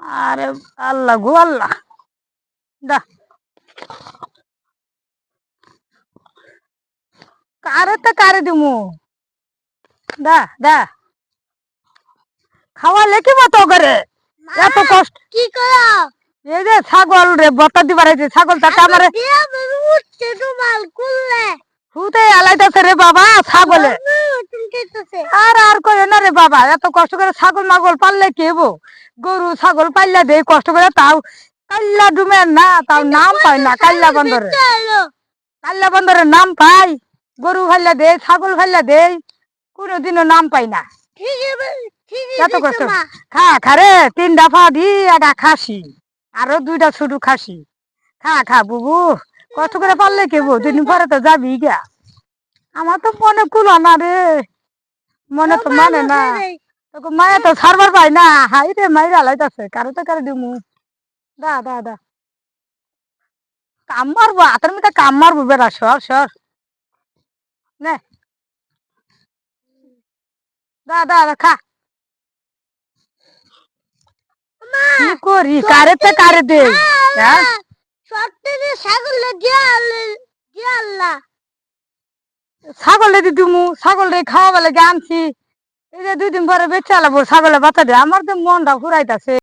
আরে আল্লাহ গো আল্লাহ, দা কারে দিমু, দা দা খাওয়ালে কি মতো করে এত কষ্ট কি করো? এই যে ছাগল রে বতা দিবার হয়েছে, ছাগল তাতে আমার উঠছে তোমার কুললে হুতে আলাইতেছে রে বাবা ছাগলে। আর কই না রে বাবা, এত কষ্ট করে ছাগল মাগল পাললে কি হবো? গরু ছাগল পাললে দেই কষ্ট করে, তাও কাল্লা ডুমের না, তাও নাম পাই না কাল্লা বন্দরে। কাল্লা বন্দরের নাম পাই, গরু ফাইলা দেই ছাগল ফাইলা দেই, কোনোদিনও নাম পাই না। এত কষ্ট খা খারে, 3 দফা দি একটা খাসি, আরো 2টা ছোট খাসি। খা খা বুবু, কষ্ট করে পারলে কেবো, 2 দিন পরে তো যাবি গা। আমার তো মনে কুলো না রে, মনে তো মানে না, তোকে মায়া তো ছাড়বার পাই না। হাই রে মাইরা লাইতাছে, কারে দিমু, দা দা দা কাম মারবো, হাতের মধ্যে কাম মারবো বেড়া, সর সর নে, দা দা দা খা। কি করি, কারে দে, হ্যাঁ ছাগল রে দিমু, ছাগল রে খাওয়া বেলা আনছি, এই যে 2 দিন পরে বেচে আলাবো ছাগলের বাচ্চা দিয়ে। আমার তো মনটা ঘুরাইতেছে।